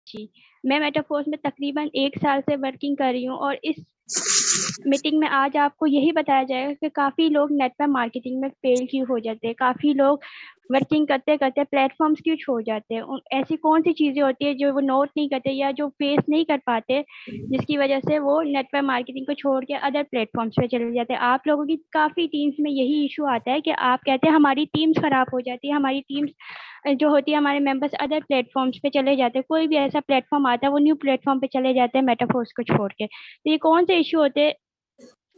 जी, मैं मेटाफोर्स में तकरीबन 1 साल से वर्किंग कर रही हूँ और इस मीटिंग में आज आपको यही बताया जाएगा कि काफ़ी लोग नेटवर्क मार्केटिंग में फेल क्यों हो जाते हैं, काफ़ी लोग वर्किंग करते-करते प्लेटफ़ॉर्म्स क्यों छोड़ जाते हैं। ऐसी कौन-सी चीज़ें होती हैं जो वो नोट नहीं करते या जो फेस नहीं कर पाते, जिसकी वजह से वो नेटवर्क मार्केटिंग को छोड़ के अदर प्लेटफ़ॉर्म्स पे चले जाते हैं। आप लोगों की काफ़ी टीम्स में यही इश्यू आता है कि आप कहते हैं हमारी टीम्स खराब हो जाती है, हमारी टीम्स जो होती है हमारे मेंबर्स अदर प्लेटफॉर्म्स पे चले जाते हैं। कोई भी ऐसा प्लेटफॉर्म आता है वो न्यू प्लेटफॉर्म पे चले जाते हैं मेटाफोर्स को छोड़ के। तो ये कौन से इश्यू होते हैं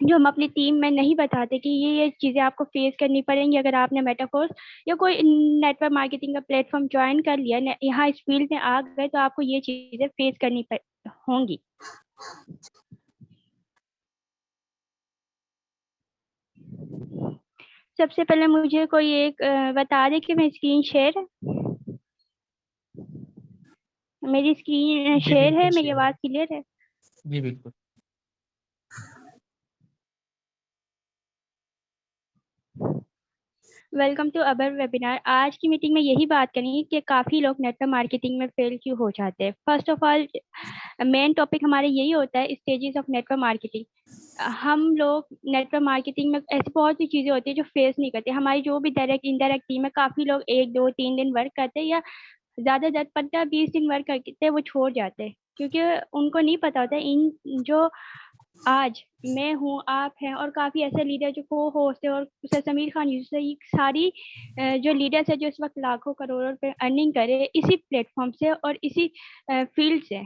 जो हम अपनी टीम में नहीं बताते कि ये चीज़ें आपको फेस करनी पड़ेंगी अगर आपने मेटाफोर्स या कोई नेटवर्क मार्केटिंग का प्लेटफॉर्म ज्वाइन कर लिया, यहाँ इस फील्ड में आ गए तो आपको ये चीज़ें फेस करनी होंगी। सबसे पहले मुझे कोई एक बता दे कि मैं स्क्रीन शेयर मेरी स्क्रीन जी शेयर है, बिल्कुल मेरी शेयर आवाज़ है। क्लियर है? जी बिल्कुल। Welcome to our webinar. आज की मीटिंग में यही बात करेंगे कि काफ़ी लोग नेटवर्क मार्केटिंग में फेल क्यों हो जाते हैं। First of all main topic हमारे यही होता है स्टेजेस ऑफ नेटवर्क मार्केटिंग। हम लोग नेटवर्क मार्केटिंग में ऐसी बहुत सी चीज़ें होती है जो फेस नहीं करते। हमारी जो भी डायरेक्ट इनडायरेक्ट टीम है, काफ़ी लोग 1 2 3 दिन वर्क करते हैं या ज़्यादा 15-20 दिन वर्क करते हैं, वो छोड़ जाते हैं क्योंकि उनको नहीं पता होता इन जो आज मैं हूँ, आप हैं और काफ़ी ऐसे लीडर जो को होस्ट है और सर समीर खान यूसुफ, ये सारी जो लीडर्स है जो इस वक्त लाखों करोड़ों रुपए अर्निंग करे इसी प्लेटफॉर्म से और इसी फील्ड से।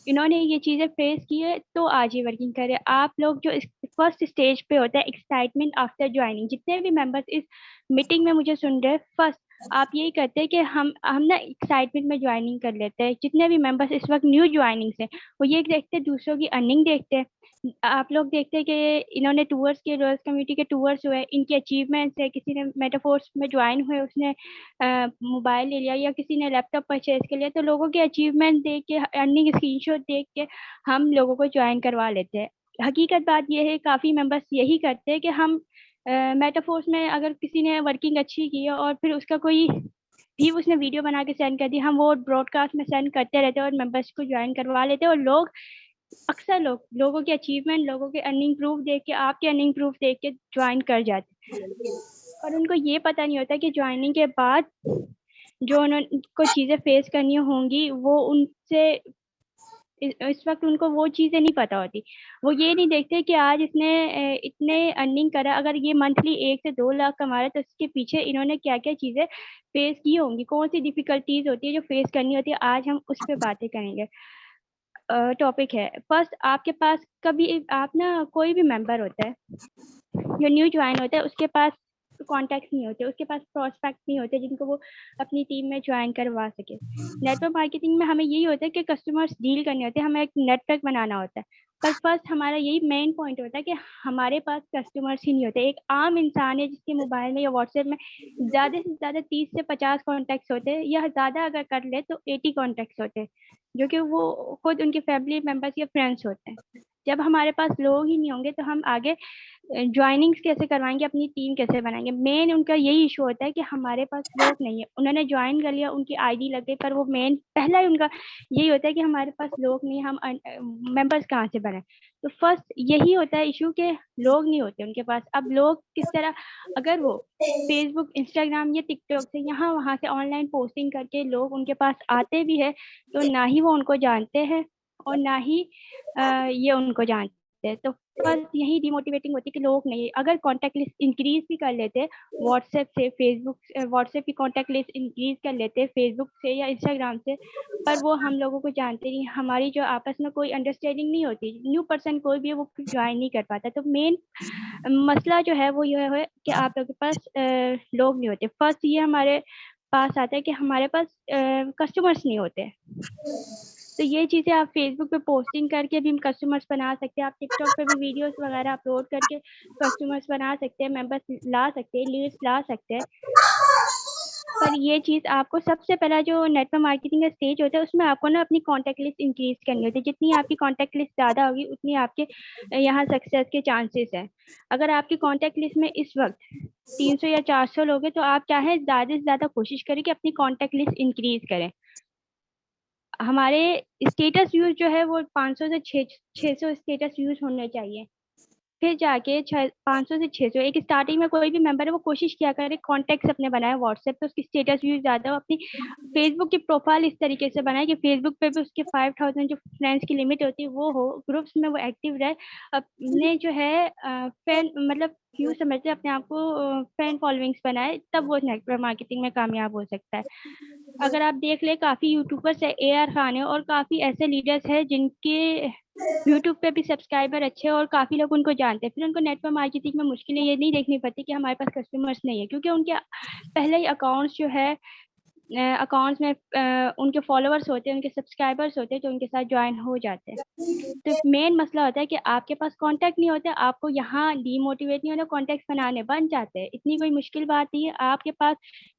इन्होंने ये चीज़ें फेस की है तो आज ये वर्किंग करे। आप लोग जो फर्स्ट स्टेज पे होता है एक्साइटमेंट आफ्टर ज्वाइनिंग, जितने भी मेंबर्स इस मीटिंग में मुझे सुन रहे हैं, फर्स्ट आप यही करते हैं कि हम ना एक्साइटमेंट में ज्वाइनिंग कर लेते हैं। जितने भी मेंबर्स इस वक्त न्यू ज्वाइनिंग्स हैं वो ये देखते हैं दूसरों की अर्निंग देखते हैं। आप लोग देखते हैं कि इन्होंने टूर्स के रॉयल्स कम्युनिटी के टूर्स हुए, इनकी अचीवमेंट्स है, किसी ने मेटाफोर्स में ज्वाइन हुए उसने मोबाइल ले लिया या किसी ने लैपटॉप परचेज कर लिया, तो लोगों के अचीवमेंट देख के अर्निंग स्क्रीनशॉट देख के हम लोगों को ज्वाइन करवा लेते हैं। हकीकत बात यह है काफ़ी मेंबर्स यही करते हैं कि हम मेटाफोर्स में अगर किसी ने वर्किंग अच्छी की है और फिर उसका कोई भी उसने वीडियो बना के सेंड कर दी, हम वो ब्रॉडकास्ट में सेंड करते रहते हैं और मेंबर्स को ज्वाइन करवा लेते हैं और अक्सर लोगों के अचीवमेंट, लोगों के अर्निंग प्रूफ देख के, आपके अर्निंग प्रूफ देख के ज्वाइन कर जाते हैं और उनको ये पता नहीं होता कि ज्वाइनिंग के बाद जो उनको चीज़ें फेस करनी होंगी वो उनसे इस वक्त उनको वो चीज़ें नहीं पता होती। वो ये नहीं देखते कि आज इसने इतने अर्निंग करा, अगर ये मंथली 1 से 2 लाख कमा रहा है तो इसके पीछे इन्होंने क्या-क्या चीज़ें फेस की होंगी, कौन सी डिफ़िकल्टीज़ होती है जो फेस करनी होती है, आज हम उस पे बातें करेंगे। टॉपिक है फर्स्ट, आपके पास कभी आप ना कोई भी मेंबर होता है जो न्यू ज्वाइन होता है उसके पास कॉन्टैक्ट्स नहीं होते, उसके पास प्रोस्पेक्ट नहीं होते जिनको वो अपनी टीम में ज्वाइन करवा सके। नेटवर्क मार्केटिंग में हमें यही होता है कि कस्टमर्स डील करने होते हैं, हमें एक नेटवर्क बनाना होता है। पर फर्स्ट हमारा यही मेन पॉइंट होता है कि हमारे पास कस्टमर्स ही नहीं होते। एक आम इंसान है जिसके मोबाइल में या व्हाट्सएप में ज़्यादा से ज़्यादा 30 से 50 कॉन्टैक्ट्स होते हैं या ज़्यादा अगर कर ले तो 80 कॉन्टैक्ट्स होते हैं, जो कि वो खुद उनके फैमिली मेंबर्स या फ्रेंड्स होते हैं। जब हमारे पास लोग ही नहीं होंगे तो हम आगे ज्वाइनिंग्स कैसे करवाएँगे, अपनी टीम कैसे बनाएँगे? मेन उनका यही इश्यू होता है कि हमारे पास लोग नहीं है। उन्होंने ज्वाइन कर लिया, उनकी आईडी लग गई, पर वो मेन पहला ही उनका यही होता है कि हमारे पास लोग नहीं, हम मेंबर्स कहाँ से बनाएँ? तो फर्स्ट यही होता है इश्यू कि लोग नहीं होते उनके पास। अब लोग किस तरह, अगर वो फेसबुक, इंस्टाग्राम या टिकटॉक से यहाँ-वहाँ से ऑनलाइन पोस्टिंग करके लोग उनके पास आते भी हैं, तो ना ही वो उनको जानते हैं और ना ही ये उनको जानते हैं। तो बस यही डिमोटिवेटिंग होती है कि लोग नहीं, अगर कॉन्टैक्ट लिस्ट इंक्रीज़ भी कर लेते हैं व्हाट्सएप से, फेसबुक व्हाट्सएप की कॉन्टैक्ट लिस्ट इंक्रीज़ कर लेते हैं फेसबुक से या इंस्टाग्राम से, पर वो हम लोगों को जानते नहीं, हमारी जो आपस में कोई अंडरस्टैंडिंग नहीं होती, न्यू पर्सन कोई भी है वो ज्वाइन नहीं कर पाता। तो मेन मसला जो है वो ये है कि आप लोगों के पास लोग नहीं होते। फर्स्ट ये हमारे पास आता है कि हमारे पास कस्टमर्स नहीं होते। तो ये चीज़ें आप फेसबुक पे पोस्टिंग करके भी कस्टमर्स बना सकते हैं, आप टिकटॉक पे भी वीडियोस वगैरह अपलोड करके कस्टमर्स बना सकते हैं, मेंबर्स ला सकते हैं, लीड्स ला सकते हैं। पर ये चीज़ आपको सबसे पहला जो नेटवर्क मार्केटिंग का स्टेज होता है उसमें आपको ना अपनी कॉन्टैक्ट लिस्ट इंक्रीज़ करनी होती है। जितनी आपकी कॉन्टैक्ट लिस्ट ज़्यादा होगी उतनी आपके यहाँ सक्सेस के चांसेस हैं। अगर आपकी कॉन्टैक्ट लिस्ट में इस वक्त 300 या 400 लोग हैं तो आप चाहे ज़्यादा से ज़्यादा कोशिश करें कि अपनी कॉन्टैक्ट लिस्ट इंक्रीज़ करें। हमारे स्टेटस व्यूज जो है वो 500 से 600 स्टेटस व्यूज होने चाहिए। फिर जाके 500 से 600 एक स्टार्टिंग में कोई भी मेंबर है वो कोशिश किया करे कॉन्टेक्ट अपने बनाए व्हाट्सएप पे, उसकी स्टेटस व्यूज ज्यादा हो। अपनी फेसबुक की प्रोफाइल इस तरीके से बनाए कि फेसबुक पे भी उसके 5000 जो फ्रेंड्स की लिमिट होती है वो हो, ग्रुप्स में वो एक्टिव रहे। अपने जो है फैन मतलब क्यों समझते अपने आप को फैन फॉलोइंग्स बनाए, तब वो नेटवर्क मार्केटिंग में कामयाब हो सकता है। अगर आप देख ले काफी यूट्यूबर्स है, AR खान है और काफी ऐसे लीडर्स हैं जिनके यूट्यूब पे भी सब्सक्राइबर अच्छे हैं और काफी लोग उनको जानते हैं। फिर उनको नेटवर्क मार्केटिंग में मुश्किलें ये नहीं देखनी पड़ती कि हमारे पास कस्टमर्स नहीं है, क्योंकि उनके पहले ही अकाउंट्स जो है अकाउंट्स में उनके फॉलोअर्स होते हैं, उनके सब्सक्राइबर्स होते हैं जो उनके साथ ज्वाइन हो जाते हैं। तो मेन मसला होता है कि आपके पास कांटेक्ट नहीं होता, आपको यहाँ डीमोटिवेट नहीं होता, कांटेक्ट बनाने बन जाते हैं। इतनी कोई मुश्किल बात नहीं है। आपके पास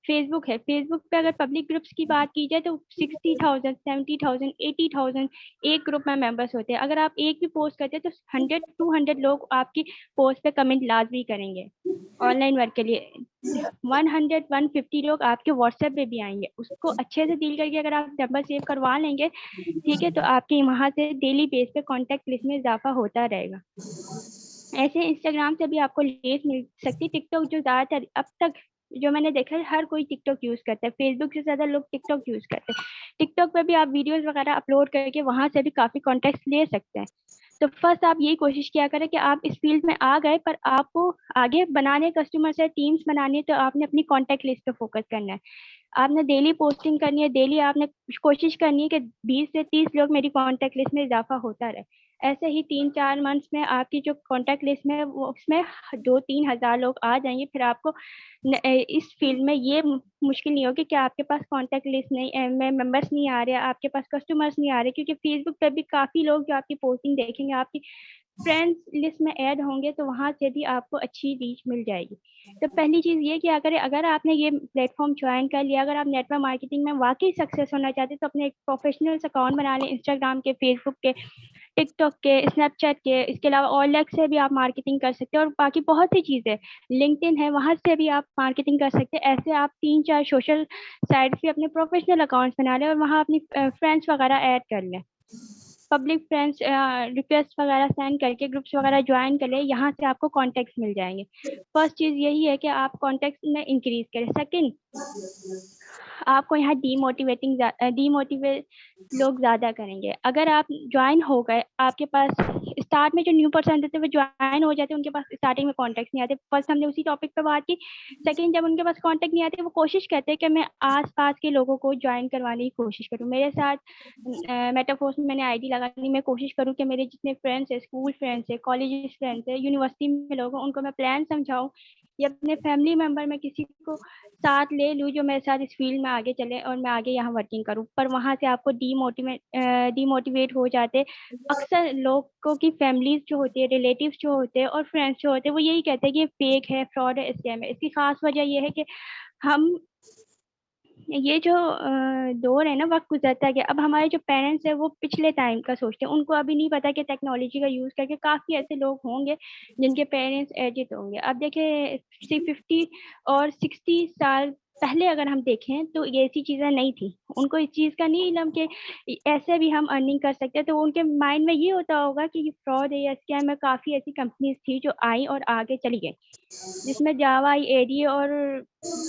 फेसबुक है, फेसबुक पे अगर पब्लिक ग्रुप्स की बात की जाए तो 60,000 70,000 80,000 एक ग्रुप में मेंबर्स होते हैं। अगर आप एक भी पोस्ट करते हैं तो 100 200 लोग आपकी पोस्ट पे कमेंट लाजमी करेंगे। ऑनलाइन वर्क के लिए 100 150 लोग आपके व्हाट्सएप पे भी आएंगे। उसको अच्छे से डील करके अगर आप नंबर सेव करवा लेंगे, ठीक है, तो आपके वहां से डेली बेस पे कांटेक्ट लिस्ट में इजाफा होता रहेगा। ऐसे इंस्टाग्राम से भी आपको लीड मिल सकती है। टिकटॉक जो ज्यादातर अब तक जो मैंने देखा है हर कोई टिकटॉक यूज करता है, फेसबुक से ज्यादा लोग टिकटॉक यूज करते हैं। टिकटॉक पे भी आप वीडियोस वगैरह अपलोड करके वहां से भी काफी कॉन्टेक्ट ले सकते हैं। तो फर्स्ट आप यही कोशिश किया करें कि आप इस फील्ड में आ गए, पर आपको आगे बनाने कस्टमर से टीम्स बनानी है, तो आपने अपनी कॉन्टेक्ट लिस्ट पे फोकस करना है। आपने डेली पोस्टिंग करनी है, डेली आपने कोशिश करनी है कि 20 से 30 लोग मेरी कांटेक्ट लिस्ट में इजाफा होता रहे। ऐसे ही 3-4 मंथ्स में आपकी जो कांटेक्ट लिस्ट में वो उसमें 2-3 हज़ार लोग आ जाएंगे। फिर आपको इस फील्ड में ये मुश्किल नहीं होगी कि आपके पास कांटेक्ट लिस्ट नहीं में मेंबर्स नहीं आ रहे, आपके पास कस्टमर्स नहीं आ रहे, क्योंकि फेसबुक पे भी काफी लोग जो आपकी पोस्टिंग देखेंगे आपकी फ्रेंड्स लिस्ट में ऐड होंगे, तो वहां से भी आपको अच्छी रीच मिल जाएगी। तो पहली चीज ये कि अगर अगर आपने ये प्लेटफॉर्म ज्वाइन कर लिया, अगर आप नेटवर्क मार्केटिंग में वाकई सक्सेस होना चाहते हैं, तो अपने एक प्रोफेशनल अकाउंट बना लें, इंस्टाग्राम के, फेसबुक के, टिकटॉक के, स्नैपचैट के। इसके अलावा OLX से भी आप मार्केटिंग कर सकते हैं, और बाकी बहुत सी चीजें, लिंक्डइन है, वहां से भी आप मार्केटिंग कर सकते हैं। ऐसे आप 3-4 सोशल साइट पे अपने प्रोफेशनल अकाउंट्स बना लें और वहाँ अपनी फ्रेंड्स वगैरह ऐड कर लें। पब्लिक फ्रेंड्स रिक्वेस्ट वगैरह सेंड करके ग्रुप्स वगैरह ज्वाइन कर ले, यहाँ से आपको कॉन्टेक्ट मिल जाएंगे। फर्स्ट चीज यही है कि आप कॉन्टेक्ट में इंक्रीज करें। सेकंड, आपको यहाँ डीमोटिवेट लोग ज्यादा करेंगे। अगर आप ज्वाइन हो गए, आपके पास स्टार्ट में जो न्यू पर्सन रहते हैं वो ज्वाइन हो जाते हैं, उनके पास स्टार्टिंग में कॉन्टेक्ट नहीं आते। फर्स्ट हमने उसी टॉपिक पे बात की। सेकंड, जब उनके पास कॉन्टेक्ट नहीं आते वो कोशिश करते हैं कि मैं आस पास के लोगों को ज्वाइन करवाने की कोशिश करूँ। मेरे साथ मेटाफोर्स में मैंने ID लगानी, मैं कोशिश करूँ कि मेरे जितने फ्रेंड्स है, स्कूल फ्रेंड्स है, कॉलेज फ्रेंड्स है, यूनिवर्सिटी में लोग हैं, उनको मैं प्लान समझाऊँ, या अपने फैमिली मेंबर में किसी को साथ ले लूँ जो मेरे साथ इस फील्ड में आगे चले और मैं आगे यहाँ वर्किंग करूँ। पर वहाँ से आपको डीमोटिवेट हो जाते। अक्सर लोगों की फैमिलीज जो होती है, रिलेटिव्स जो होते हैं और फ्रेंड्स जो होते हैं, वो यही कहते हैं कि फेक है, फ्रॉड है, स्कैम है। इसकी खास वजह यह है कि हम ये जो दौर है ना, वक्त गुजरता गया। अब हमारे जो पेरेंट्स है वो पिछले टाइम का सोचते हैं, उनको अभी नहीं पता कि टेक्नोलॉजी का यूज करके काफी ऐसे लोग होंगे जिनके पेरेंट्स एजेड होंगे। अब देखिए 50 और 60 साल पहले अगर हम देखें तो ये ऐसी चीजें नहीं थी, उनको इस चीज का नहीं इलम कि ऐसे भी हम अर्निंग कर सकते हैं। तो उनके माइंड में ये होता होगा कि ये फ्रॉड है या स्कैम है। काफी ऐसी कंपनीज थी जो आई और आगे चली गई, जिसमें जावा, ADA और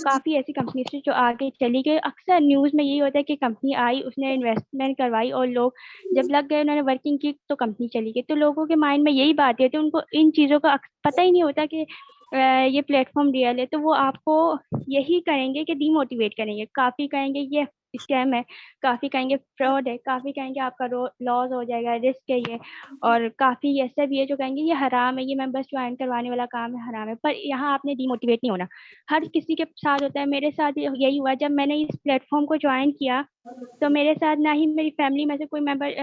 काफी ऐसी कंपनीज थी जो आगे चली गई। अक्सर न्यूज में यही होता है कि कंपनी आई, उसने इन्वेस्टमेंट करवाई और लोग जब लग गए, उन्होंने वर्किंग की तो कंपनी चली गई। तो लोगों के माइंड में यही बात है, तो उनको इन चीजों का पता ही नहीं होता कि ये प्लेटफॉर्म रियल है। तो वो आपको यही करेंगे कि डिमोटिवेट करेंगे, काफी कहेंगे ये स्कैम है, काफी कहेंगे फ्रॉड है, काफी कहेंगे आपका लॉस हो जाएगा, रिस्क है ये, और काफी ऐसा भी है जो कहेंगे ये हराम है, ये मेंबर्स ज्वाइन करवाने वाला काम है, हराम है। पर यहाँ आपने डिमोटिवेट नहीं होना। हर किसी के साथ होता है, मेरे साथ यही हुआ। जब मैंने इस प्लेटफॉर्म को ज्वाइन किया तो मेरे साथ ना ही मेरी फैमिली में से कोई मेंबर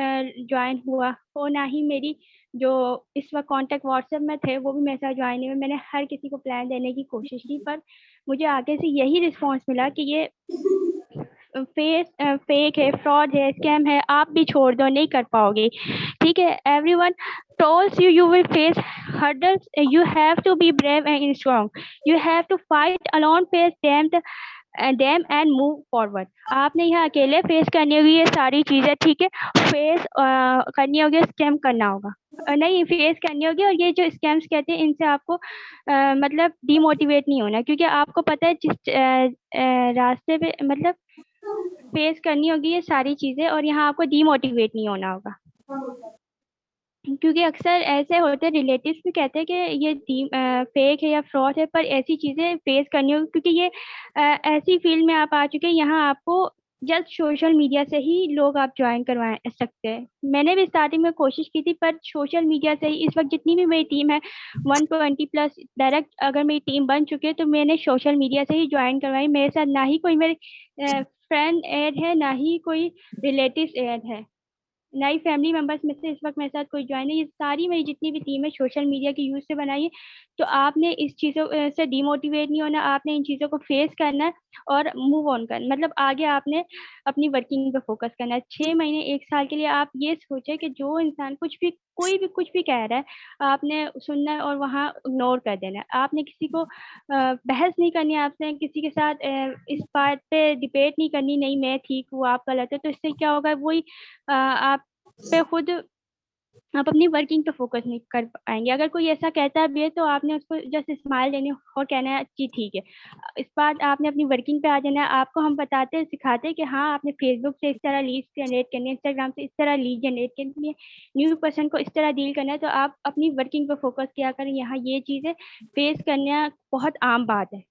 ज्वाइन हुआ और ना ही मेरी जो इस वक्त कांटेक्ट व्हाट्सएप में थे वो भी मेरे साथ ज्वाइन हुए। मैंने हर किसी को प्लान देने की कोशिश की, पर मुझे आगे से यही रिस्पॉन्स मिला कि ये फेक है, फ्रॉड है, स्कैम है, आप भी छोड़ दो, नहीं कर पाओगे। ठीक है, everyone tells you will face hurdles, you have to be brave and strong, you have to fight alone, face them, them and move forward. आपने यहाँ अकेले फेस करनी होगी ये सारी चीजें, ठीक है। फेस करनी होगी, स्कैम करना होगा, नहीं फेस करनी होगी। और ये जो स्कैम्स कहते हैं इनसे आपको मतलब डिमोटिवेट नहीं होना, क्योंकि आपको पता है जिस रास्ते पे मतलब फेस करनी होगी ये सारी चीजें, और यहाँ आपको डिमोटिवेट नहीं होना होगा। क्योंकि अक्सर ऐसे होते हैं, रिलेटिव्स भी कहते हैं कि ये फेक है या फ्रॉड है, पर ऐसी चीजें फेस करनी होगी, क्योंकि ये ऐसी फील्ड में आप आ चुके हैं, यहाँ आपको जस्ट सोशल मीडिया से ही लोग आप ज्वाइन करवा सकते हैं। मैंने भी स्टार्टिंग में कोशिश की थी, पर सोशल मीडिया से ही इस वक्त जितनी भी मेरी टीम है 120+ डायरेक्ट अगर मेरी टीम बन चुकी है, तो मैंने सोशल मीडिया से ही ज्वाइन करवाई। मेरे साथ ना ही कोई मेरे फ्रेंड ऐड है, ना ही कोई रिलेटिव्स ऐड है, नई फैमिली मेंबर्स में से इस वक्त मेरे साथ कोई ज्वाइन है। ये सारी मेरी जितनी भी टीम है सोशल मीडिया की यूज से बनाई है। तो आपने इस चीज़ों से डिमोटिवेट नहीं होना, आपने इन चीज़ों को फेस करना है और मूव ऑन करना, मतलब आगे आपने अपनी वर्किंग पे फोकस करना है। 6 महीने 1 साल के लिए आप ये सोचे कि जो इंसान कुछ भी कोई भी कुछ भी कह रहा है, आपने सुनना है और वहाँ इग्नोर कर देना है। आपने किसी को बहस नहीं करनी है, आपने किसी के साथ इस बात पे डिबेट नहीं करनी, नहीं मैं ठीक हूँ आप गलत है। तो इससे क्या होगा, वही आप पे खुद आप अपनी वर्किंग पे फोकस नहीं कर पाएंगे। अगर कोई ऐसा कहता भी है तो आपने उसको जस्ट स्माइल देनी और कहना है जी ठीक है। इस बार आपने अपनी वर्किंग पे आ जाना है। आपको हम बताते हैं सिखाते हैं कि हाँ आपने फेसबुक से इस तरह लीड जनरेट करनी है, इंस्टाग्राम से इस तरह लीड जनरेट करनी है, न्यू पर्सन को इस तरह डील करना है। तो आप अपनी वर्किंग पे फोकस किया करें, यहाँ ये चीजें फेस करना बहुत आम बात है।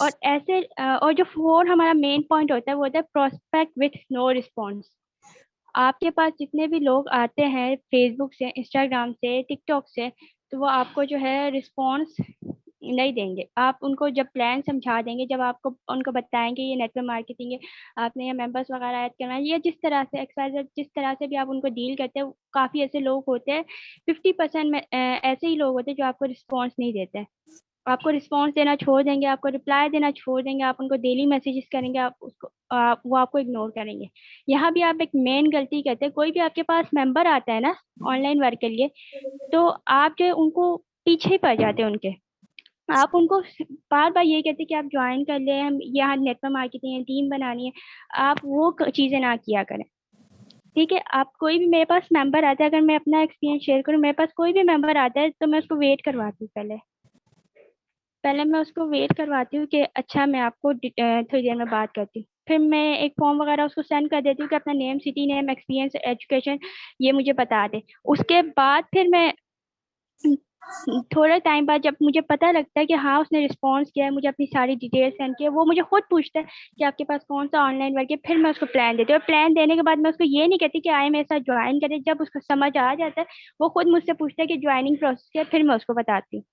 और ऐसे और जो फोर हमारा मेन पॉइंट होता है वो होता है प्रोस्पेक्ट विथ नो रिस्पॉन्स। आपके पास जितने भी लोग आते हैं फेसबुक से, इंस्टाग्राम से, टिकटॉक से, तो वो आपको जो है रिस्पॉन्स नहीं देंगे। आप उनको जब प्लान समझा देंगे, जब आपको उनको बताएंगे ये नेटवर्क मार्केटिंग है, आपने ये मेंबर्स वगैरह ऐड करना है, या जिस तरह से एक्सरसाइज जिस तरह से भी आप उनको डील करते हैं, काफ़ी ऐसे लोग होते हैं 50% में ऐसे ही लोग होते हैं जो आपको रिस्पॉन्स नहीं देते हैं। आपको रिस्पॉन्स देना छोड़ देंगे, आपको रिप्लाई देना छोड़ देंगे, आप उनको डेली मैसेजेस करेंगे, वो आपको इग्नोर करेंगे। यहाँ भी आप एक मेन गलती करते हैं, कोई भी आपके पास मेंबर आता है ना ऑनलाइन वर्क के लिए, तो आप जो है उनको पीछे पड़ जाते हैं उनके। आप उनको बार बार ये कहते हैं कि आप ज्वाइन कर ले, हम यहाँ नेटवर्क मार्केटिंग है, टीम बनानी है, आप वो चीज़ें ना किया करें। ठीक है, आप कोई भी मेरे पास मेंबर आता है, अगर मैं अपना एक्सपीरियंस शेयर करूँ, मेरे पास कोई भी मेंबर आता है तो मैं उसको वेट करवाती हूँ। पहले मैं उसको वेट करवाती हूँ कि अच्छा मैं आपको थोड़ी देर में बात करती हूँ। फिर मैं एक फॉर्म वगैरह उसको सेंड कर देती हूँ कि अपना name, city name, experience, education ये मुझे बता दे। उसके बाद फिर मैं थोड़े टाइम बाद जब मुझे पता लगता है कि हाँ उसने रिस्पॉन्स किया है, मुझे अपनी सारी डिटेल्स सेंड की है, वो मुझे खुद पूछता है कि आपके पास कौन सा ऑनलाइन वर्क है, फिर मैं उसको प्लान देती हूँ। और प्लान देने के बाद मैं उसको ये नहीं कहती कि आए मेरे साथ ज्वाइन करे। जब उसको समझ आ जाता है वो खुद मुझसे पूछता है कि ज्वाइनिंग प्रोसेस क्या है, फिर मैं उसको बताती हूँ।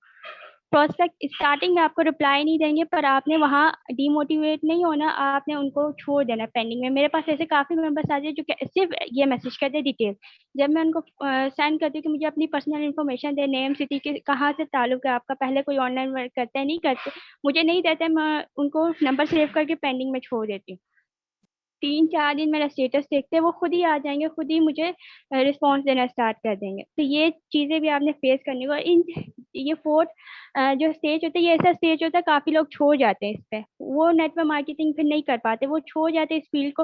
प्रोस्पेक्ट स्टार्टिंग में आपको रिप्लाई नहीं देंगे, पर आपने वहाँ डिमोटिवेट नहीं होना, आपने उनको छोड़ देना पेंडिंग में। मेरे पास ऐसे काफ़ी मेंबर्स आ जाए जो सिर्फ ये मैसेज करते हैं डिटेल। जब मैं उनको सेंड करती हूँ कि मुझे अपनी पर्सनल इन्फॉर्मेशन दे, नेम, सिटी के कहाँ से ताल्लुक है आपका, पहले कोई ऑनलाइन वर्क करते हैं नहीं करते, मुझे नहीं देते, मैं उनको नंबर सेव करके पेंडिंग में छोड़ देती हूँ। 3-4 दिन मेरा स्टेटस देखते हैं, वो खुद ही आ जाएंगे, खुद ही मुझे रिस्पॉन्स देना स्टार्ट कर देंगे। तो ये चीज़ें भी आपने फेस करनी होगा। इन ये फोर्थ जो स्टेज होता है, ये ऐसा स्टेज होता है काफ़ी लोग छोड़ जाते हैं इस पे, वो नेटवर्क मार्केटिंग फिर नहीं कर पाते, वो छोड़ जाते हैं इस फील्ड को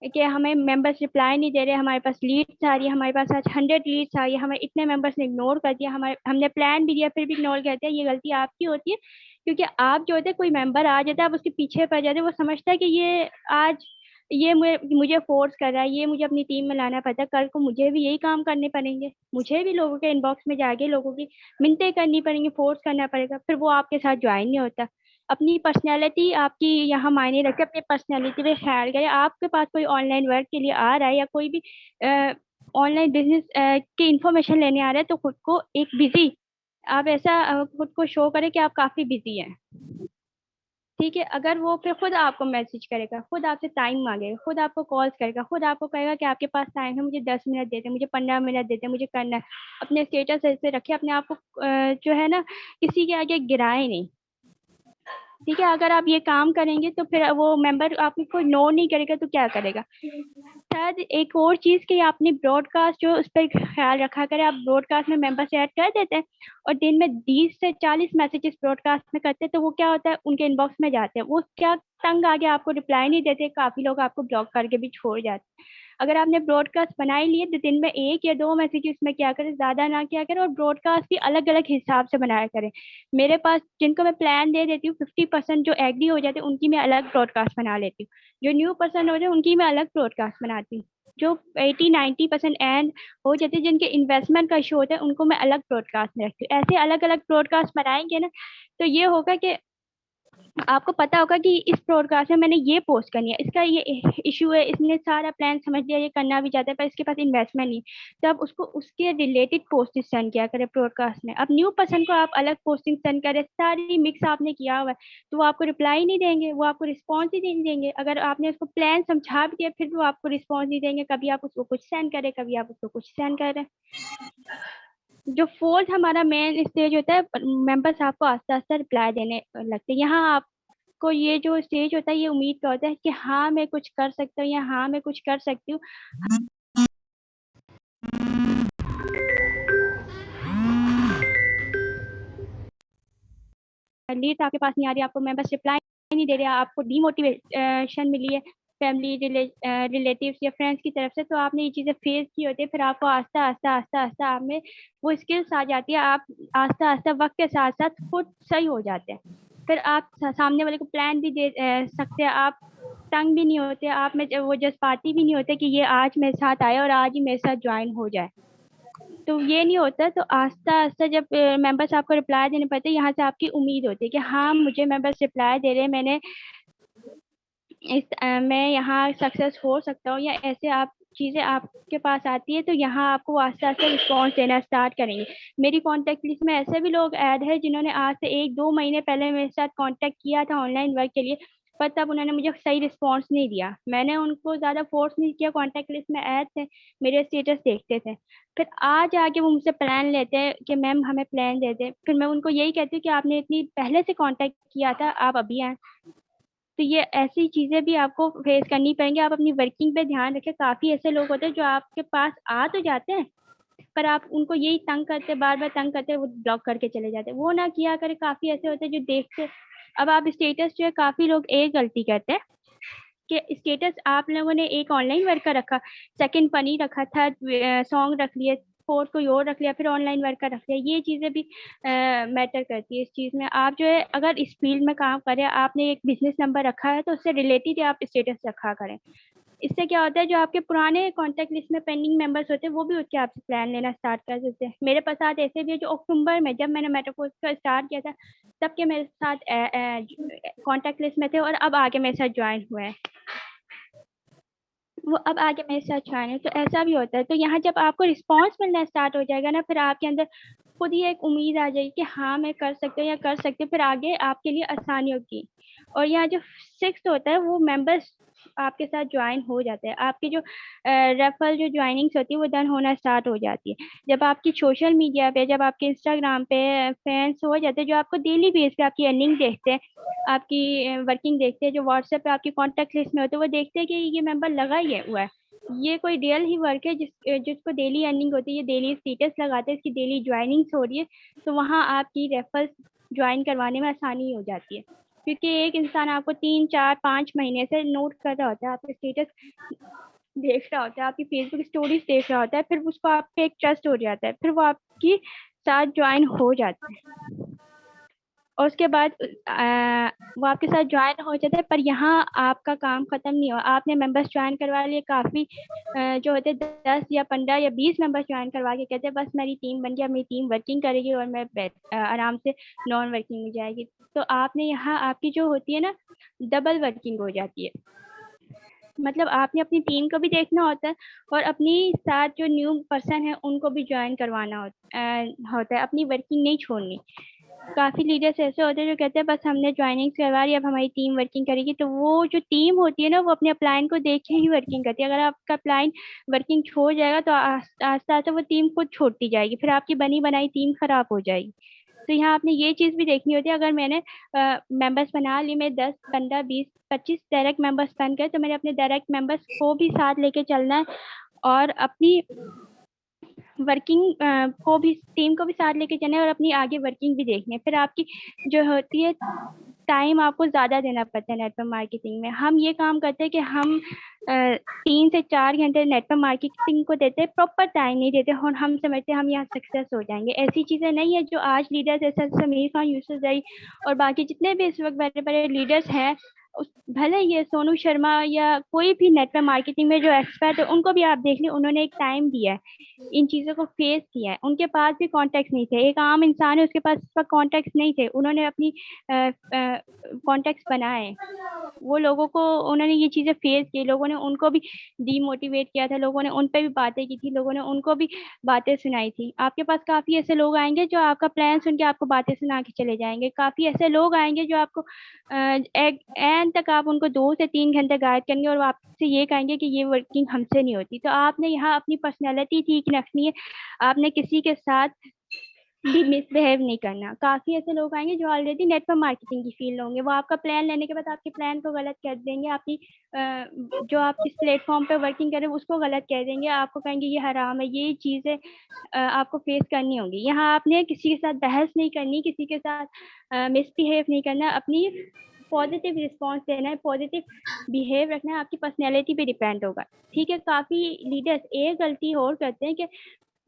कि हमें मेंबर्स रिप्लाई नहीं दे रहे, हमारे पास लीड्स आ रही है, हमारे पास आज 100 लीड्स आ रही है, हमें इतने मेंबर्स ने इग्नोर कर दिया, हमारे हमने प्लान भी दिया फिर भी इग्नोर कर दिया। ये गलती आपकी होती है, क्योंकि आप जो होते हैं, कोई मेंबर आ जाता है, आप उसके पीछे पड़ जाते हैं, वो समझता है कि ये आज ये मुझे फोर्स कर रहा है, ये मुझे अपनी टीम में लाना पड़ता है, कल को मुझे भी यही काम करने पड़ेंगे, मुझे भी लोगों के इनबॉक्स में जाके लोगों की मिन्नतें करनी पड़ेंगी, फोर्स करना पड़ेगा, फिर वो आपके साथ ज्वाइन नहीं होता। अपनी पर्सनैलिटी आपकी यहाँ मायने रखे, अपनी पर्सनैलिटी पे ख्याल करें। आपके पास कोई ऑनलाइन वर्क के लिए आ रहा है या कोई भी ऑनलाइन बिजनेस की इंफॉर्मेशन लेने आ रहा है, तो खुद को एक बिजी आप ऐसा खुद को शो करें कि आप काफी बिजी हैं। ठीक है, अगर वो फिर खुद आपको मैसेज करेगा, खुद आपसे टाइम मांगेगा, खुद आपको कॉल्स करेगा, खुद आपको कहेगा कि आपके पास टाइम है, मुझे 10 मिनट देते, मुझे 15 मिनट देते, मुझे करना है। अपने स्टेटस ऐसे रखे, अपने आप को जो है ना किसी के आगे गिराए नहीं। ठीक है, अगर आप ये काम करेंगे तो फिर वो मेंबर आपको नो नहीं करेगा तो क्या करेगा। शायद एक और चीज की आपने ब्रॉडकास्ट जो उस पर ख्याल रखा करें, आप ब्रॉडकास्ट में मेंबर से ऐड कर देते हैं और दिन में 20 से 40 मैसेजेस ब्रॉडकास्ट में करते हैं, तो वो क्या होता है, उनके इनबॉक्स में जाते हैं, वो क्या तंग आके आपको रिप्लाई नहीं देते, काफी लोग आपको ब्लॉक करके भी छोड़ जाते हैं। अगर आपने ब्रॉडकास्ट बना ही लिए तो दिन में 1 या 2 मैसेजेस में क्या करें, ज्यादा ना क्या करें, और ब्रॉडकास्ट भी अलग अलग हिसाब से बनाया करें। मेरे पास जिनको मैं प्लान दे देती हूँ, 50% जो एग्री हो जाते हैं उनकी मैं अलग ब्रॉडकास्ट बना लेती हूँ, जो न्यू पर्सन हो जाए उनकी मैं अलग ब्रॉडकास्ट बनाती हूँ, जो 80-90% एंड हो जाते हैं जिनके इन्वेस्टमेंट का इशू होता है उनको मैं अलग ब्रॉडकास्ट में रखती हूँ। ऐसे अलग अलग ब्रॉडकास्ट बनाएंगे ना, तो ये होगा कि आपको पता होगा कि इस ब्रॉडकास्ट में मैंने ये पोस्ट करनी है, इसका ये इशू है, इसने सारा प्लान समझ लिया, ये करना भी चाहता है पर इसके पास इन्वेस्टमेंट नहीं, तो आप उसको उसके रिलेटेड पोस्ट सेंड किया करें ब्रॉडकास्ट में। अब न्यू पर्सन को आप अलग पोस्टिंग सेंड करें, सारी मिक्स आपने किया हुआ है, तो वो आपको रिप्लाई नहीं देंगे, वो आपको रिस्पॉन्स ही नहीं देंगे। अगर आपने उसको प्लान समझा भी दिया फिर भी वो आपको रिस्पॉन्स नहीं देंगे, कभी आप उसको कुछ सेंड करें, कभी आप उसको कुछ सेंड करें। जो फोर्थ हमारा मेन स्टेज होता है, मेंबर्स आपको आस्ते आस्ते रिप्लाई देने लगते हैं। यहाँ आपको ये जो स्टेज होता है ये उम्मीद का होता है कि हाँ मैं कुछ कर सकता हूँ या हाँ मैं कुछ कर सकती हूँ। लीड आपके पास नहीं आ रही, आपको मेंबर्स रिप्लाई नहीं दे रहे, आपको डीमोटिवेशन मिली है फैमिली रिलेटिव्स या फ्रेंड्स की तरफ से, तो आपने ये चीज़ें फेस की होती है, फिर आपको आस्ता आस्ता आस्ता आस्ता आप में वो स्किल्स आ जाती है, आप आस्ता आस्ता वक्त के साथ साथ खुद सही हो जाते हैं। फिर आप सामने वाले को प्लान भी दे सकते हैं, आप तंग भी नहीं होते, आप में वो जज्बाती भी नहीं होते कि ये आज मेरे साथ आया और आज ही मेरे साथ ज्वाइन हो जाए, तो ये नहीं होता। तो आस्ता आस्ता जब मेंबर्स आपको रिप्लाई देने पड़ते हैं, यहाँ से आपकी उम्मीद होती है कि हाँ मुझे मेंबर्स रिप्लाई दे रहे हैं, मैं यहाँ सक्सेस हो सकता हूँ, या ऐसे आप चीज़ें आपके पास आती है तो यहाँ आपको आस्ते आस्ते रिस्पॉन्स देना स्टार्ट करेंगे। मेरी कॉन्टैक्ट लिस्ट में ऐसे भी लोग ऐड है जिन्होंने आज से 1-2 महीने पहले मेरे साथ कॉन्टैक्ट किया था ऑनलाइन वर्क के लिए, पर तब उन्होंने मुझे सही रिस्पॉन्स नहीं दिया, मैंने उनको ज़्यादा फोर्स नहीं किया, कॉन्टैक्ट लिस्ट में ऐड थे, मेरे स्टेटस देखते थे, फिर आज आके वो मुझसे प्लान लेते हैं कि मैम हमें प्लान दे दें, फिर मैं उनको यही कहती हूँ कि आपने इतनी पहले से कॉन्टैक्ट किया था, आप अभी आए। तो ये ऐसी चीजें भी आपको फेस करनी पड़ेंगी, आप अपनी वर्किंग पे ध्यान रखें। काफी ऐसे लोग होते हैं जो आपके पास आ तो जाते हैं पर आप उनको यही तंग करते, बार बार तंग करते, वो ब्लॉक करके चले जाते हैं, वो ना किया करे। काफी ऐसे होते हैं जो देखते, अब आप स्टेटस जो है, काफी लोग एक गलती करते हैं कि स्टेटस आप लोगों ने एक ऑनलाइन वर्क का रखा, सेकंड फनी रखा, थर्ड सॉन्ग रख लिया, फोर्थ कोई और रख लिया, फिर ऑनलाइन वर्क का रख लिया, ये चीजें भी मैटर करती है इस चीज में। आप जो है अगर इस फील्ड में काम करें, आपने एक बिजनेस नंबर रखा है तो उससे रिलेटेड आप स्टेटस रखा करें। इससे क्या होता है, जो आपके पुराने कॉन्टेक्ट लिस्ट में पेंडिंग मेंबर्स होते हैं वो भी उसके आपसे प्लान लेना स्टार्ट कर देते हैं। मेरे पास साथ ऐसे भी है जो अक्टूबर में जब मैंने मेटाफोर्स का स्टार्ट किया था तब के मेरे साथ कॉन्टेक्ट लिस्ट में थे और अब आगे मेरे साथ ज्वाइन हुए हैं, वो अब आगे मेरे साथ ज्वाइन है। तो ऐसा भी होता है। तो यहाँ जब आपको रिस्पॉन्स मिलना स्टार्ट हो जाएगा ना, फिर आपके अंदर खुद ही एक उम्मीद आ जाएगी कि हाँ मैं कर सकती हूँ या कर सकती हूँ, फिर आगे आपके लिए आसानी होगी। और यहाँ जो सिक्स्थ होता है वो मेंबर्स आपके साथ ज्वाइन हो जाते हैं, आपकी जो रेफरल जो ज्वाइनिंग्स होती है वो डन होना स्टार्ट हो जाती है। जब आपकी सोशल मीडिया पे, जब आपके इंस्टाग्राम पे फैंस हो जाते हैं जो आपको डेली बेस पे आपकी अर्निंग देखते हैं, आपकी वर्किंग देखते हैं, जो व्हाट्सएप पे आपकी कॉन्टेक्ट लिस्ट में होते हैं, वो देखते हैं कि ये मेंबर लगा ही है हुआ है, ये कोई रियल ही वर्क है जिसको डेली अर्निंग होती है, ये डेली स्टेटस लगाते हैं, इसकी डेली ज्वाइनिंग्स हो रही है, तो वहाँ आपकी रेफरल ज्वाइन करवाने में आसानी हो जाती है। क्योंकि एक इंसान आपको 3-4-5 महीने से नोट कर रहा होता है, आपके स्टेटस देख रहा होता है, आपकी फेसबुक स्टोरीज देख रहा होता है, फिर उसको आप पे एक ट्रस्ट हो जाता है, फिर वो आपकी साथ ज्वाइन हो जाता है। और उसके बाद वो आपके साथ ज्वाइन हो जाता है। पर यहाँ आपका काम खत्म नहीं हुआ, आपने मेंबर्स ज्वाइन करवा लिए, काफी जो होते 10 या 15 या 20 मेंबर्स ज्वाइन करवा के कहते हैं बस मेरी टीम बन गया, मेरी टीम वर्किंग करेगी और मैं आराम से नॉन वर्किंग में जाएगी। तो आपने यहाँ आपकी जो होती है ना डबल वर्किंग हो जाती है, मतलब आपने अपनी टीम को भी देखना होता है और अपनी साथ जो न्यू पर्सन है उनको भी ज्वाइन करवाना होता है, अपनी वर्किंग नहीं छोड़नी। काफी लीडर्स ऐसे होते हैं जो कहते हैं बस हमने ज्वाइनिंग करवा रही, अब हमारी टीम वर्किंग करेगी, तो वो जो टीम होती है ना वो अपने अपलाइन को देख के ही वर्किंग करती है। अगर आपका अपलाइन वर्किंग छोड़ जाएगा तो आस्ते आस्ते वो टीम खुद छोड़ती जाएगी, फिर आपकी बनी बनाई टीम खराब हो जाएगी। तो यहाँ आपने ये चीज भी देखनी होती है। अगर मैंने मेंबर्स बना ली, मैं 10 15 20 25 डायरेक्ट मेंबर्स बन गए, तो मैंने अपने डायरेक्ट मेंबर्स को भी साथ लेके चलना है, और अपनी वर्किंग को भी, टीम को भी साथ लेके चलना है, और अपनी आगे वर्किंग भी देखनी है। फिर आपकी जो होती है, टाइम आपको ज्यादा देना पड़ता है नेटवर्क मार्केटिंग में। हम ये काम करते हैं कि हम 3 से 4 घंटे नेटवर्क मार्केटिंग को देते हैं, प्रॉपर टाइम नहीं देते, और हम समझते हैं हम यहाँ सक्सेस हो जाएंगे। ऐसी चीजें नहीं है जो आज लीडर्स जैसे समीर खान, यूसुफ और बाकी जितने भी इस वक्त बड़े बड़े लीडर्स हैं, भले ये सोनू शर्मा या कोई भी नेटवर्क मार्केटिंग में जो एक्सपर्ट है, उनको भी आप देख लें, उन्होंने एक टाइम दिया है, इन चीजों को फेस किया है। उनके पास भी कॉन्टेक्ट नहीं थे, एक आम इंसान है, उसके पास इस वक्त कॉन्टेक्ट नहीं थे, उन्होंने अपनी कॉन्टेक्ट बनाए। वो लोगों को, उन्होंने ये चीजें फेस की, लोगों ने उनको भी डीमोटिवेट किया था, लोगों ने उन पे भी बातें की थी, लोगों ने उनको भी बातें सुनाई थी। आपके पास काफी ऐसे लोग आएंगे जो आपका प्लान सुन के आपको बातें सुना के चले जाएंगे। काफी ऐसे लोग आएंगे जो आपको एंड तक आप उनको 2 से 3 घंटे गाइड करेंगे, और आपसे ये कहेंगे कि ये वर्किंग हमसे नहीं होती। तो आपने यहाँ अपनी पर्सनैलिटी ठीक रखनी है, आपने किसी के साथ भी मिसबिहेव नहीं करना। काफी ऐसे लोग आएंगे जो ऑलरेडी नेटवर्क मार्केटिंग की फील्ड होंगे, वो आपका प्लान लेने के बाद आपके प्लान को गलत कर देंगे, आपकी जो आप जिस प्लेटफॉर्म पे वर्किंग कर रहे हैं उसको गलत कह देंगे, आपको कहेंगे ये हराम है, ये चीजें आपको फेस करनी होंगी। यहाँ आपने किसी के साथ बहस नहीं करनी, किसी के साथ मिसबिहेव नहीं करना, अपनी पॉजिटिव रिस्पॉन्स देना है, पॉजिटिव बिहेव रखना है, आपकी पर्सनैलिटी पे डिपेंड होगा। ठीक है। काफी लीडर्स एक गलती और करते हैं कि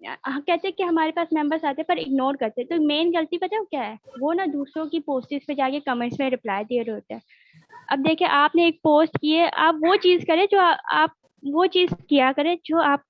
कहते हैं कि हमारे पास मेंबर्स आते हैं पर इग्नोर करते हैं। तो मेन गलती पता है क्या है? वो ना दूसरों की पोस्ट्स पे जाके कमेंट्स में रिप्लाई दे रहे होते हैं। अब देखिए, आपने एक पोस्ट की है, आप वो चीज करें जो आप वो चीज किया करें जो आप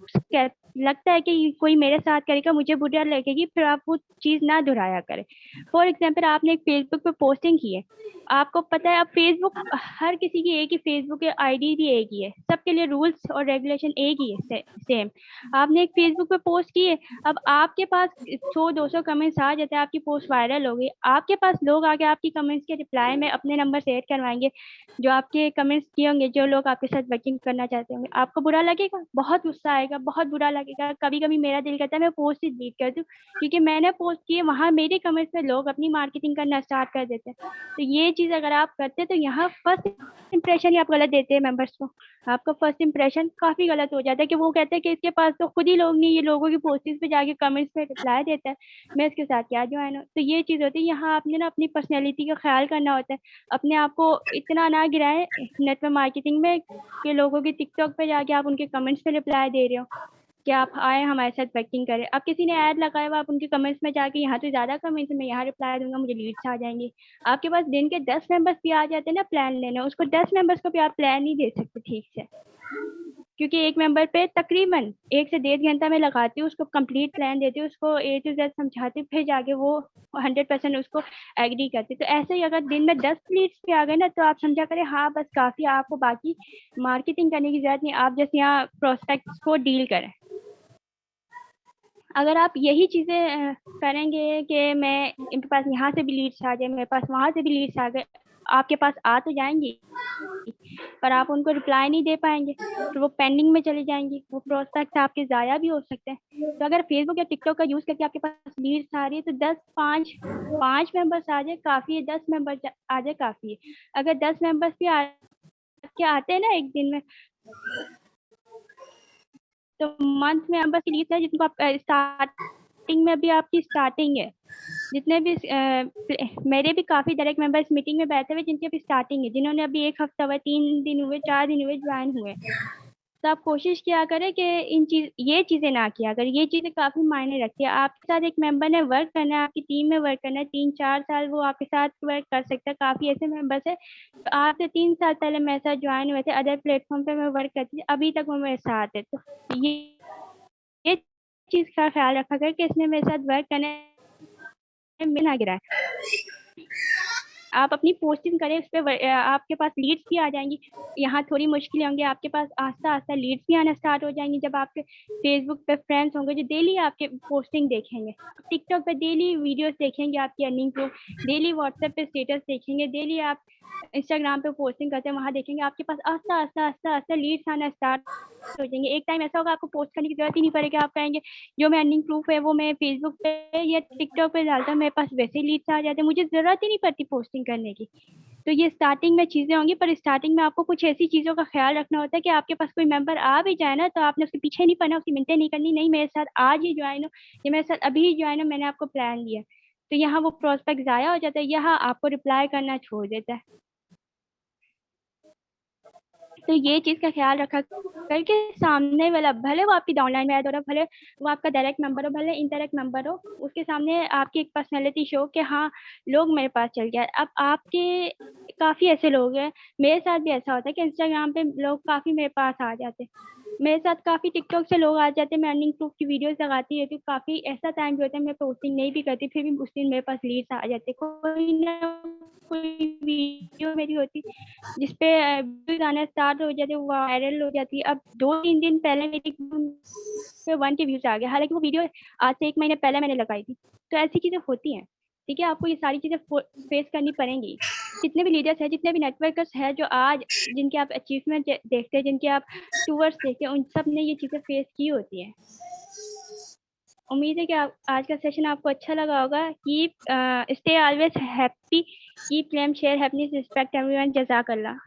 लगता है कि कोई मेरे साथ करेगा मुझे बुरा लगेगी, फिर आप वो चीज ना दोहराया करें। फॉर एग्जाम्पल, आपने एक फेसबुक पे पोस्टिंग की है, आपको पता है अब फेसबुक, हर किसी की एक ही फेसबुक है, आईडी भी एक ही है, सबके लिए रूल्स और रेगुलेशन एक ही है, सेम। आपने एक फेसबुक पे पोस्ट की है, अब आपके पास 100 200 कमेंट्स आ जाते हैं, आपकी पोस्ट वायरल हो गई, आपके पास लोग आके आपकी कमेंट्स के रिप्लाई में अपने नंबर से ऐड करवाएंगे, जो आपके कमेंट्स किए होंगे, जो लोग आपके साथ वर्किंग करना चाहते होंगे। आपको बुरा लगेगा, बहुत गुस्सा आएगा, बहुत बुरा लगेगा। कभी कभी मेरा दिल करता है मैं पोस्ट ही डिलीट कर दूं, क्योंकि मैंने पोस्ट किए, वहां मेरे कमेंट्स में लोग अपनी मार्केटिंग करना स्टार्ट कर देते हैं। तो ये चीज अगर आप करते हैं तो यहाँ फर्स्ट इंप्रेशन ही आप गलत देते हैं मेंबर्स को। आपका फर्स्ट इंप्रेशन काफी गलत हो जाता है कि वो कहते हैं कि इसके पास तो खुद ही लोग नहीं, ये लोगों की पोस्टिंग पे जाके कमेंट्स में रिप्लाई देता है, मैं इसके साथ क्या ज्वाइन हूँ। तो ये चीज होती है, यहाँ आपने ना अपनी पर्सनैलिटी का ख्याल करना होता है। अपने आप को इतना ना गिराए नेटवर्क मार्केटिंग में कि लोगों की टिकटॉक पे जाके आप उनके कमेंट्स पे रिप्लाई दे रहे हो कि आप आए हमारे साथ वर्किंग करें। अब किसी ने ऐड लगाया हुआ, आप उनके कमेंट्स में जाके यहाँ तो ज्यादा कमेंट्स मैं यहाँ रिप्लाई दूंगा, मुझे लीड्स आ जाएंगे। आपके पास दिन के 10 मेंबर्स भी आ जाते हैं ना प्लान लेने, उसको 10 मेंबर्स को भी आप प्लान नहीं दे सकते ठीक से, क्योंकि एक मेंबर पे तकरीबन 1 से 1.5 घंटा मैं लगाती हूँ, उसको कंप्लीट प्लान देती हूँ, उसको A to Z समझाती हूँ, फिर जाके वो 100% उसको एग्री करती। तो ऐसे ही अगर दिन में 10 लीड्स पे आ गए ना, तो आप समझा करें हाँ बस काफी, आपको बाकी मार्केटिंग करने की जरूरत नहीं, आप जैसे यहाँ प्रोस्पेक्ट्स को डील करें। अगर आप यही चीजें करेंगे कि मैं इनके पास यहाँ से भी लीड्स आ जाए, मेरे पास वहां से भी लीड्स आ गए, आपके पास आ तो जाएंगी पर आप उनको रिप्लाई नहीं दे पाएंगे, तो वो पेंडिंग में चली जाएंगी, वो प्रोस्पेक्ट आपके ज़ाया भी हो सकते हैं। तो अगर फेसबुक या टिकटॉक का यूज़ करके आपके पास लीड्स आ रही है, तो 5 मेंबर्स आ जाए काफ़ी है, 10 मेंबर्स आ जाए काफ़ी है। अगर 10 मेंबर्स भी के आते हैं ना एक दिन में, तो मंथ में मेंबर्स की लीड्स है जिनको आप स्टार्टिंग में, अभी आपकी स्टार्टिंग है, जितने भी मेरे भी काफी डायरेक्ट मेंबर्स मीटिंग में बैठे हुए जिनकी अभी स्टार्टिंग है, जिन्होंने अभी 1 हफ्ता हुआ, 3 दिन हुए, 4 दिन हुए ज्वाइन हुए। तो आप कोशिश किया करें कि ये चीजें ना किया करें, ये चीजें काफी मायने रखती है। आपके साथ एक मेंबर ने वर्क करना है, आपकी टीम में वर्क करना है, 3 4 साल वो आपके साथ वर्क कर सकता है। काफी ऐसे मेंबर्स है, तो आज से 3 साल पहले मेरे साथ ज्वाइन हुए थे, अदर प्लेटफॉर्म पे मैं वर्क करती थी, अभी तक वो मेरे साथ है। तो ये चीज का ख्याल रखा करें कि इसने मेरे साथ वर्क करने में ना गिरा है। आप अपनी पोस्टिंग करें, उस पर आपके पास लीड्स भी आ जाएंगी। यहाँ थोड़ी मुश्किलें होंगी, आपके पास आस्ता आस्ता लीड्स भी आना स्टार्ट हो जाएंगी, जब आपके फेसबुक पे फ्रेंड्स होंगे जो डेली आपके पोस्टिंग देखेंगे, टिकटॉक पे डेली वीडियोस देखेंगे आपकी अर्निंग प्रूफ, डेली व्हाट्सएप पे स्टेटस देखेंगे, डेली आप इंस्टाग्राम पे पोस्टिंग करते हैं, वहाँ देखेंगे आपके पास आस्ता आस्ता आस्ता आस्ता लीड्स आना स्टार्ट हो जाएंगे। एक टाइम ऐसा होगा आपको पोस्ट करने की जरूरत ही नहीं पड़ेगी, आप कहेंगे जो मैं अर्निंग प्रूफ है वो मैं फेसबुक पे या टिकटॉक पे डालता हूँ, मेरे पास वैसे लीड्स आ जाते हैं, मुझे जरूरत ही नहीं पड़ती पोस्टिंग करने की। तो ये स्टार्टिंग में चीजें होंगी, पर स्टार्टिंग में आपको कुछ ऐसी चीजों का ख्याल रखना होता है कि आपके पास कोई मेंबर आ भी जाए ना, तो आपने उसके पीछे नहीं पड़ना, उसकी मिनटें नहीं करनी, नहीं मेरे साथ आज ही ज्वाइन हो या मेरे साथ अभी ही ज्वाइन हो, मैंने आपको प्लान दिया। तो यहाँ वो प्रोस्पेक्ट जाया हो जाता है, यहाँ आपको रिप्लाई करना छोड़ देता है। तो ये चीज का ख्याल रखा करके सामने वाला, भले वो आपकी डाउनलाइन में ऐड हो रहा है, भले वो आपका डायरेक्ट मेंबर हो, भले इनडायरेक्ट मेंबर हो, उसके सामने आपकी एक पर्सनैलिटी शो कि हाँ लोग मेरे पास चल गया। अब आपके काफी ऐसे लोग हैं, मेरे साथ भी ऐसा होता है कि इंस्टाग्राम पे लोग काफी मेरे पास आ जाते हैं, मेरे साथ काफी टिकटॉक से लोग आ जाते हैं, मैं अर्निंग प्रूफ की वीडियोस लगाती रहती हूँ, काफी ऐसा टाइम भी होता है मैं पोस्टिंग नहीं भी करती, फिर भी उस दिन मेरे पास लीड्स आ जाते, कोई ना कोई वीडियो मेरी होती जिसपे व्यूज आना स्टार्ट हो जाते, वो वायरल हो जाती है। अब 2-3 दिन पहले मेरी पे 1 के व्यूज आ गए, हालांकि वो वीडियो आज से 1 महीने पहले मैंने लगाई थी। तो ऐसी चीजें होती हैं, ठीक है, आपको ये सारी चीजें फेस करनी पड़ेंगी। जितने भी लीडर्स हैं, जितने भी नेटवर्कर्स हैं, जो आज जिनके आप अचीवमेंट देखते हैं, जिनके आप टूवर्स देखते हैं, उन सब ने ये चीजें फेस की होती हैं। उम्मीद है कि आप आज का सेशन आपको अच्छा लगा होगा। Keep stay always happy, keep claim share happiness, respect everyone, जज़ाकल्लाह।